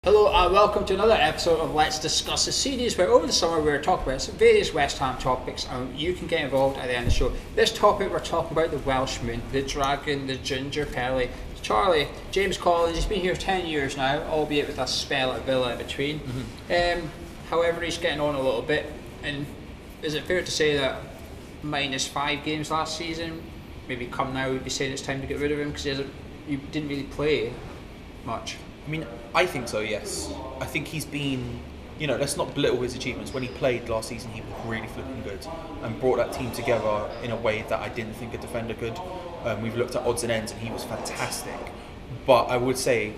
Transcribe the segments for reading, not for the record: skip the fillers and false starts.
Hello and welcome to another episode of Let's Discuss a series where over the summer we're talking about some various West Ham topics and you can get involved at the end of the show. This topic we're talking about the Welshman, the Dragon, the Ginger Pelly, Charlie, James Collins. He's been here 10 years now, albeit with a spell at Villa in between. However, he's getting on a little bit, and is it fair to say that minus 5 games last season, maybe come now we'd be saying it's time to get rid of him because he didn't really play much? I mean, I think so, yes. I think he's been, let's not belittle his achievements. When he played last season, he was really flipping good and brought that team together in a way that I didn't think a defender could. We've looked at odds and ends and he was fantastic. But I would say,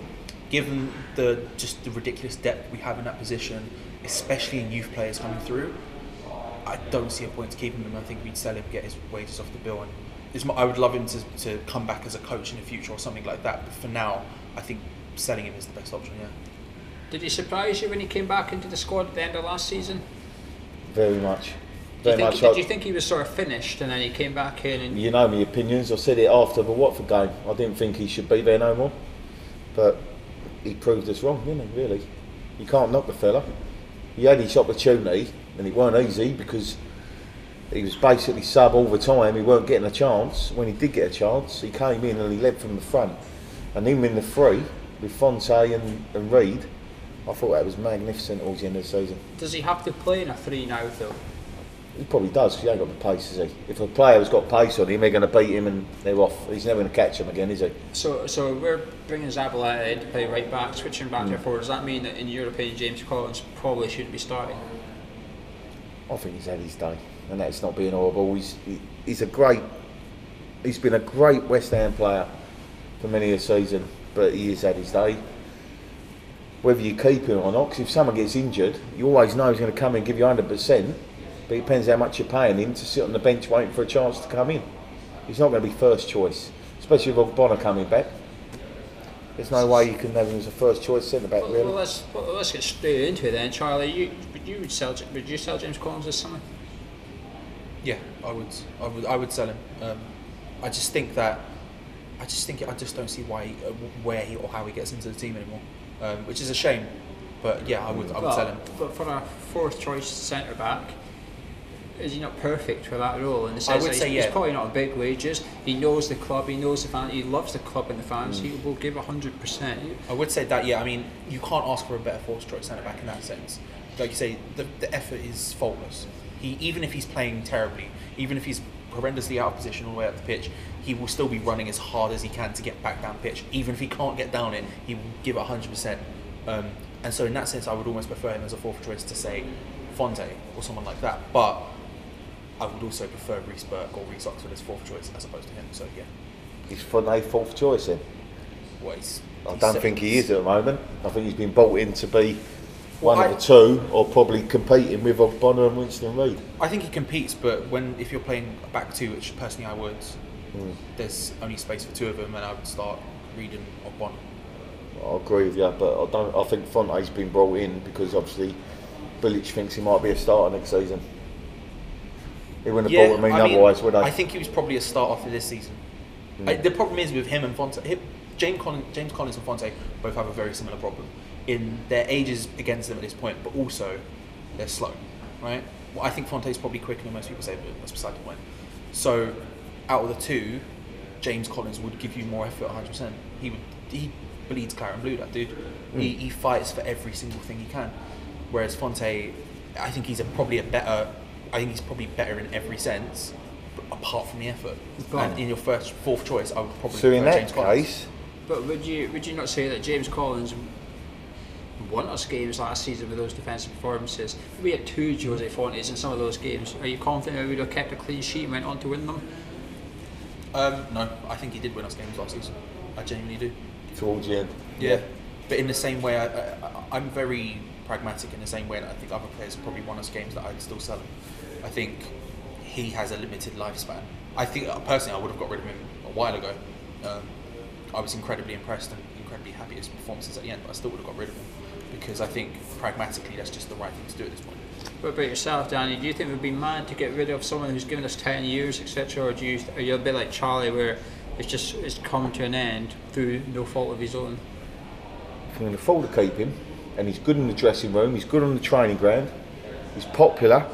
given the ridiculous depth we have in that position, especially in youth players coming through, I don't see a point to keeping him. I think we'd sell him, get his wages off the bill. And I would love him to come back as a coach in the future or something like that. But for now, I think selling him is the best option, yeah. Did he surprise you when he came back into the squad at the end of last season? Very much. Did you think he was sort of finished and then he came back in? And you know my opinions, I said it after the Watford game. I didn't think he should be there no more. But he proved us wrong, didn't he, really? You can't knock the fella. He had his opportunity and it weren't easy because he was basically sub all the time. He weren't getting a chance. When he did get a chance, he came in and he led from the front. And him in the three, with Fonte and Reed, I thought that was magnificent towards the end of the season. Does he have to play in a 3 now though? He probably does, because he ain't got the pace, is he? If a player's got pace on him, they're going to beat him and they're off. He's never going to catch him again, is he? So we're bringing Zabaleta in to play right back, switching back to forward. Does that mean that in your opinion James Collins probably shouldn't be starting? I think he's had his day, and that's not being horrible. He's been a great West Ham player for many a season, but he has had his day. Whether you keep him or not, because if someone gets injured, you always know he's going to come in and give you 100%, but it depends how much you're paying him to sit on the bench waiting for a chance to come in. He's not going to be first choice, especially with Bonner coming back. There's no way you can have him as a first choice centre back, really. Well, let's get straight into it then, Charlie. Would you sell James Collins this summer? Yeah, I would sell him. I just don't see why, where he or how he gets into the team anymore, which is a shame. But yeah, I would sell him. But for a fourth choice centre back, is he not perfect for that role? In the sense he's probably not on big wages. He knows the club, he knows the fans, he loves the club and the fans. He will give 100%. I would say that. Yeah, I mean, you can't ask for a better fourth choice centre back in that sense. Like you say, the effort is faultless. Even if he's playing terribly, even if he's horrendously out of position all the way up the pitch, he will still be running as hard as he can to get back down pitch. Even if he can't get down it, he will give it 100%. And so in that sense, I would almost prefer him as a fourth choice to, say, Fonte or someone like that. But I would also prefer Reece Burke or Reece Oxford as fourth choice as opposed to him. So yeah. He's Fonte fourth choice then? Well, I don't think he is at the moment. I think he's been brought in to be one of the two, or probably competing with Bonner and Winston Reid. I think he competes, but if you're playing a back two, which personally I would, there's only space for two of them, and I would start Reid and Bonner. I agree with you, but I think Fonte's been brought in because obviously Bilic thinks he might be a starter next season. He wouldn't have brought him in otherwise, would they? I think he was probably a starter for this season. The problem is with him and Fonte, James Collins and Fonte both have a very similar problem. In their ages against them at this point, but also they're slow, right? Well, I think Fonte's probably quicker than most people say, but that's beside the point. So, out of the two, James Collins would give you more effort, 100%. He bleeds claret and blue, that dude. He fights for every single thing he can. Whereas Fonte, I think he's probably better in every sense, apart from the effort. And in your fourth choice, I would probably prefer James Collins. But would you not say that James Collins won us games last season with those defensive performances? We had 2 Jose Fontes in some of those games. Are you confident that we would have kept a clean sheet and went on to win them? No, I think he did win us games last season. I genuinely do. Towards the end. Yeah. But in the same way, I'm very pragmatic in the same way that I think other players probably won us games that I'd still sell him. I think he has a limited lifespan. I think personally I would have got rid of him a while ago. I was incredibly impressed and incredibly happy with his performances at the end, but I still would have got rid of him because I think pragmatically that's just the right thing to do at this point. What about yourself, Danny? Do you think we'd be mad to get rid of someone who's given us 10 years, etc., or are you a bit like Charlie, where it's come to an end through no fault of his own? If we can afford to keep him, and he's good in the dressing room, he's good on the training ground, he's popular,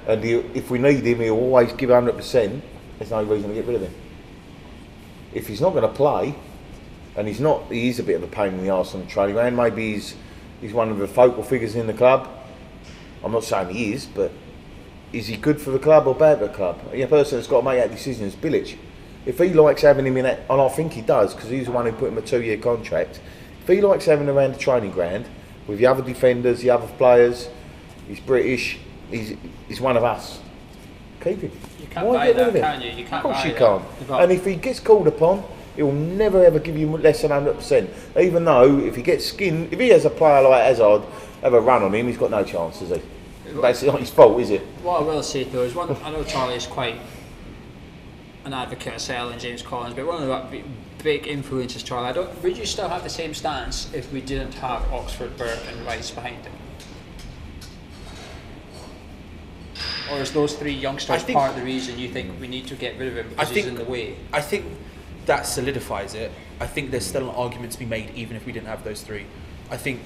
and if we need him, he'll always give 100%. There's no reason to get rid of him. If he's not going to play, and he is a bit of a pain in the arse on the training ground. Maybe he's one of the focal figures in the club. I'm not saying he is, but is he good for the club or bad for the club? The person that's got to make that decision is Bilic. If he likes having him in that, and I think he does, because he's the one who put him a 2-year contract. If he likes having him around the training ground with the other defenders, the other players, he's British, he's one of us. Keep him. You can't buy that, can you? You can't. Of course you can't. And if he gets called upon, he'll never ever give you less than 100%. Even though if he gets skinned, if he has a player like Hazard have a run on him, he's got no chance, has he? That's not his fault, is it? What I will say though is, I know Charlie is quite an advocate of selling James Collins, but one of the big influences, Charlie, would you still have the same stance if we didn't have Oxford, Burke and Rice behind him? Or is those 3 youngsters part of the reason you think we need to get rid of him because he's in the way? I think that solidifies it. I think there's still an argument to be made even if we didn't have those 3. I think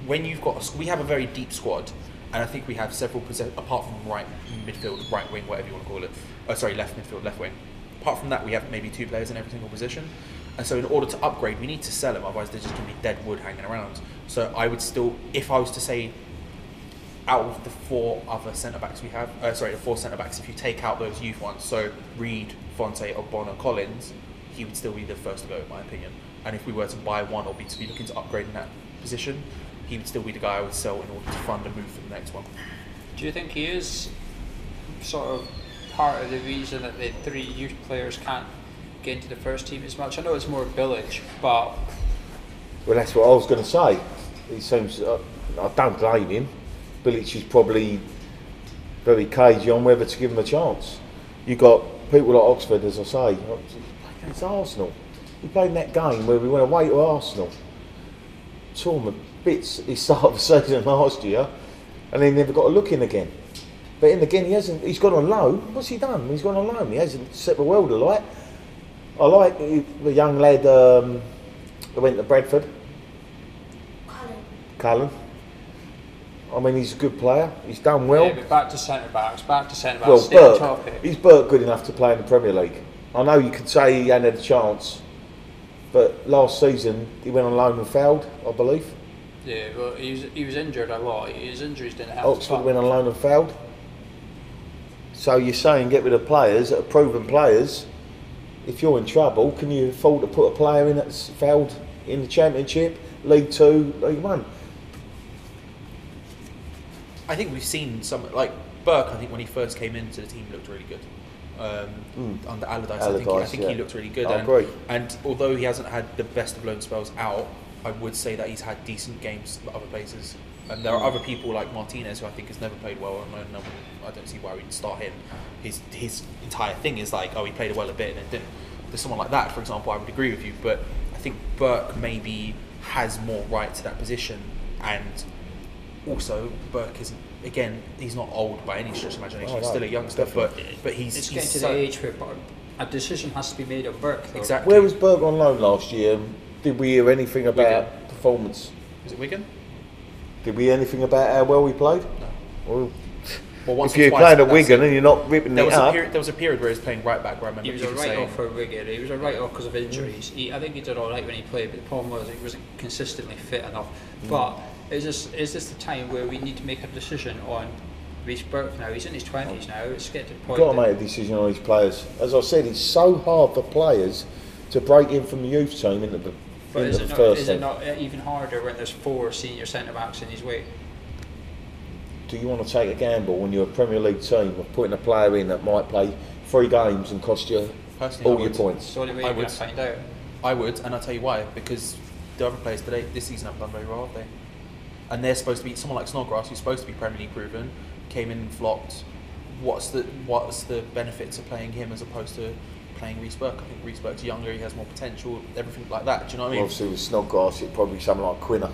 when you've got we have a very deep squad, and I think we have several apart from right midfield, right wing, whatever you want to call it. Oh, sorry, left midfield, left wing. Apart from that, we have maybe 2 players in every single position, and so in order to upgrade, we need to sell them. Otherwise, they're just going to be dead wood hanging around. So I would still, if I was to say, out of the 4 other centre backs we have, the 4 centre backs, if you take out those youth ones, so Reed, Fonte, Ogbonna, Collins, he would still be the first to go, in my opinion. And if we were to buy one or to be looking to upgrade in that position, he would still be the guy I would sell in order to fund a move for the next one. Do you think he is sort of part of the reason that the 3 youth players can't get into the first team as much? I know it's more Bilic, but... Well, that's what I was going to say. He seems... I don't blame him. Bilic is probably very cagey on whether to give him a chance. You've got people like Oxford, as I say, against Arsenal. He played in that game where we went away to Arsenal. Tore him a bits at the start of the season last year, and then never got a look in again. But in again, he's gone on loan. What's he done? He's gone on loan. He hasn't set the world alight. I like the young lad that went to Bradford. Cullen. I mean, he's a good player. He's done well. Yeah, but back to centre backs. Well, Burke, is Burke good enough to play in the Premier League? I know you could say he hadn't had a chance, but last season he went on loan and failed, I believe. Yeah, well, he was injured a lot. His injuries didn't help. Oxford went on loan and failed. So you're saying get rid of players that are proven players. If you're in trouble, can you afford to put a player in that's failed in the Championship, League 2, League 1? I think we've seen some, like Burke, I think when he first came into the team he looked really good. Under Allardyce, I think he looked really good. I agree. And although he hasn't had the best of loan spells out, I would say that he's had decent games at other places. And there are other people like Martinez who I think has never played well, and I don't see why we'd start him. His entire thing is like, oh, he played well a bit and it didn't. There's someone like that, for example, I would agree with you, but I think Burke maybe has more right to that position, and also Burke isn't, again, he's not old by any stretch of imagination. He's still a youngster, but he's getting to the age where a decision has to be made on Burke, though. Exactly. Where was Burke on loan last year? Did we hear anything about performance? Was it Wigan? Did we hear anything about how well we played? No. Well, if you're playing at Wigan and you're not ripping it up... There was a period where he was playing right back, where I remember he was a write-off for Wigan. He was a write-off because of injuries. I think he did all right when he played, but the problem was he wasn't consistently fit enough. But is this the time where we need to make a decision on Reece Burke now? He's in his 20s now. It's getting to the point. You've got to make a decision on these players. As I said, it's so hard for players to break in from the youth team into the Is first it not even harder when there's 4 senior centre-backs in his way? Do you want to take a gamble when you're a Premier League team of putting a player in that might play 3 games and cost you all your points? So the way you're going to find out. I would, and I'll tell you why. Because the other players this season haven't done very well, have they? And they're supposed to be someone like Snodgrass, who's supposed to be Premier League proven, came in and flopped. What's the benefit to playing him as opposed to playing Reece Burke? I think Reece Burke's younger, he has more potential, everything like that. Do you know what I mean? Obviously with Snodgrass, it'd probably be someone like Quinner.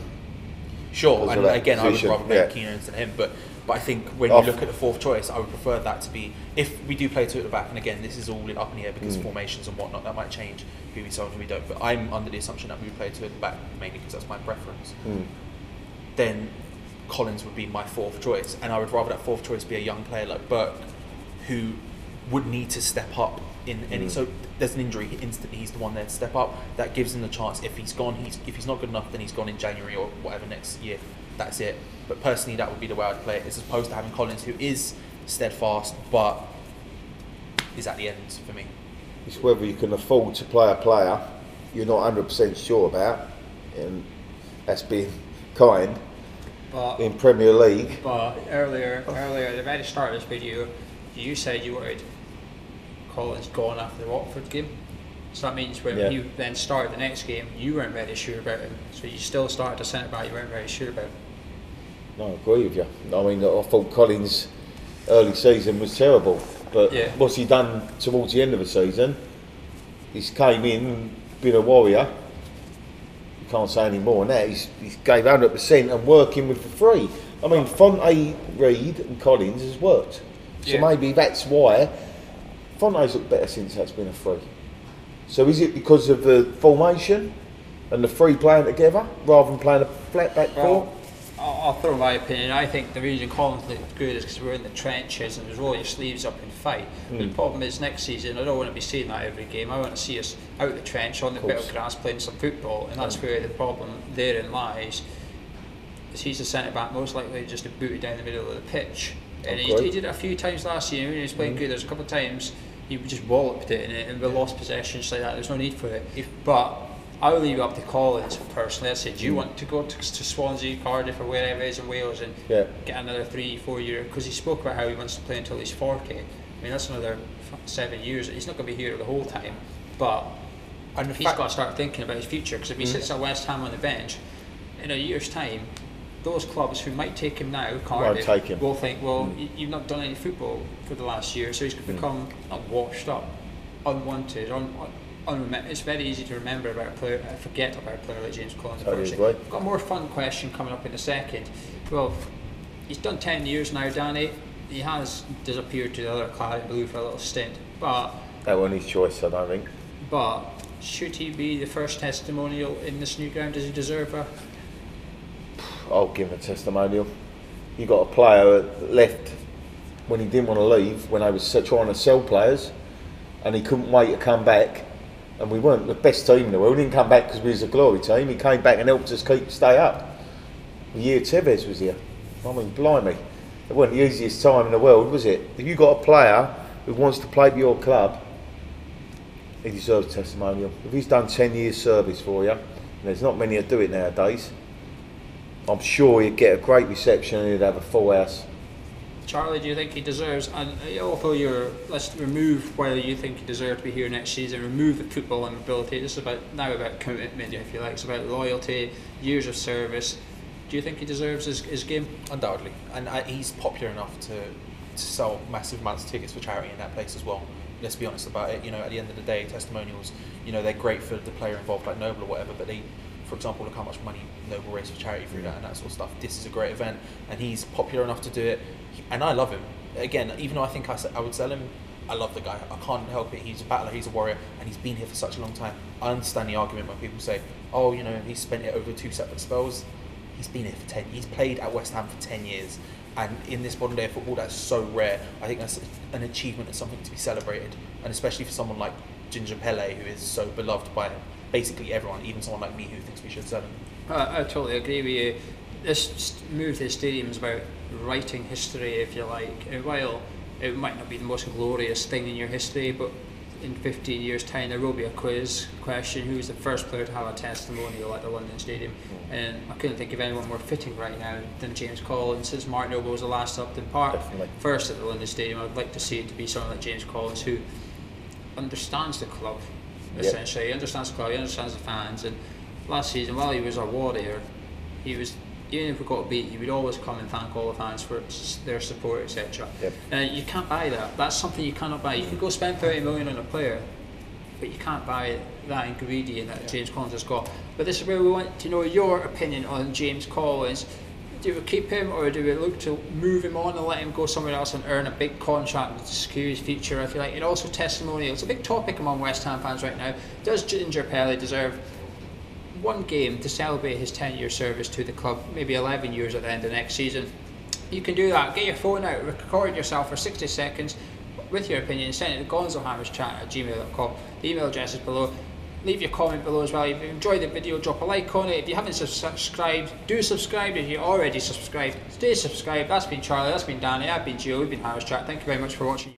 Sure, and again, position. I would rather make Keenan than him, but I think when you look at the 4th choice, I would prefer that to be, if we do play 2 at the back, and again, this is all up in the air because formations and whatnot, that might change who we sell and who we don't, but I'm under the assumption that we would play 2 at the back, mainly because that's my preference. then Collins would be my fourth choice, and I would rather that fourth choice be a young player like Burke, who would need to step up in any. So there's an injury, instantly he's the one there to step up. That gives him the chance. If he's gone, if he's not good enough, then he's gone in January or whatever next year. That's it. But personally, that would be the way I'd play it, as opposed to having Collins, who is steadfast but is at the end for me. It's whether you can afford to play a player you're not 100% sure about, and that's being kind. But in Premier League. But earlier, at the very start of this video, you said you wanted Collins gone after the Watford game. So that means when you then started the next game, you weren't very sure about him. So you still started a centre back you weren't very sure about. No, I agree with you. I mean, I thought Collins' early season was terrible, but what's he done towards the end of the season? He's came in and been a warrior. You can't say any more than that. He's gave 100% and working with the three. I mean, Fonte, Reed and Collins has worked. So maybe that's why Fonte's looked better since that's been a three. So is it because of the formation and the three playing together rather than playing a flat back four? I'll throw my opinion. I think the reason Collins looked good is because we're in the trenches and there's roll your sleeves up and fight. But the problem is next season, I don't want to be seeing that every game. I want to see us out the trench on the bit of grass playing some football, and that's where the problem therein lies. Is he's the centre back most likely just to boot it down the middle of the pitch, and he did it a few times last year when he was playing good. There's a couple of times he just walloped it and we lost possession just like that. There's no need for it. But I'll leave it up to Collins personally. I said, do you want to go to Swansea, Cardiff or wherever it is in Wales and get another 3-4 year, because he spoke about how he wants to play until he's 40. I mean, that's another 7 years. He's not going to be here the whole time, but he's got to start thinking about his future, because if he sits at West Ham on the bench in a year's time, those clubs who might take him now, Cardiff, will think, well, you've not done any football for the last year, so he's going to become not washed up, unwanted, it's very easy to remember about a player, forget about a player like James Collins. I've got a more fun question coming up in a second. Well, he's done 10 years now, Danny. He has disappeared to the other claret and blue for a little stint, but that wasn't his choice, I don't think. But should he be the first testimonial in this new ground? Does he deserve a? I'll give him a testimonial. You got a player that left when he didn't want to leave, when I was trying to sell players, and he couldn't wait to come back. And we weren't the best team in the world. We didn't come back because we was a glory team. He came back and helped us stay up. The year Tevez was here. I mean, blimey. It wasn't the easiest time in the world, was it? If you got a player who wants to play for your club, he deserves a testimonial. If he's done 10 years service for you, and there's not many that do it nowadays, I'm sure he'd get a great reception and he'd have a full house. Charlie, do you think he deserves, and although let's remove whether you think he deserves to be here next season, remove the football and ability, this is about commitment, if you like, it's about loyalty, years of service. Do you think he deserves his game? Undoubtedly, and he's popular enough to sell massive amounts of tickets for charity in that place as well. Let's be honest about it, at the end of the day, testimonials, they're great for the player involved, like Noble or whatever, but they, for example, look how much money Noble raised for charity through that and that sort of stuff. This is a great event, and he's popular enough to do it, and I love him. Again, even though I think I would sell him, I love the guy. I can't help it. He's a battler, he's a warrior, and he's been here for such a long time. I understand the argument when people say, oh, he's spent it over 2 separate spells. He's been here for 10. He's played at West Ham for 10 years. And in this modern day of football, that's so rare. I think that's an achievement and something to be celebrated. And especially for someone like Ginger Pele, who is so beloved by basically everyone, even someone like me who thinks we should sell him. I totally agree with you. This move to the stadium is about writing history, if you like. And while it might not be the most glorious thing in your history, but in 15 years' time there will be a quiz question: who's the first player to have a testimonial at the London Stadium? And I couldn't think of anyone more fitting right now than James Collins. Since Mark Noble was the last Upton Park first at the London Stadium, I'd like to see it to be someone like James Collins, who understands the club, essentially. He understands the club, he understands the fans, and last season, while he was a warrior, he was, even if we got beat, he would always come and thank all the fans for their support, etc. You can't buy that. That's something you cannot buy. You can go spend 30 million on a player, but you can't buy that ingredient that James Collins has got. But this is where we want to know your opinion on James Collins. Do we keep him, or do we look to move him on and let him go somewhere else and earn a big contract to secure his future, if you like? And also testimonial. It's a big topic among West Ham fans right now. Does Ginger Pele deserve one game to celebrate his 10-year service to the club, maybe 11 years at the end of next season, you can do that. Get your phone out, record yourself for 60 seconds with your opinion, send it to gonzohammerschat@gmail.com. The email address is below. Leave your comment below as well. If you enjoyed the video, drop a like on it. If you haven't subscribed, do subscribe. If you're already subscribed, stay subscribed. That's been Charlie, that's been Danny, I've been Gio, we've been Hammer's Chat. Thank you very much for watching.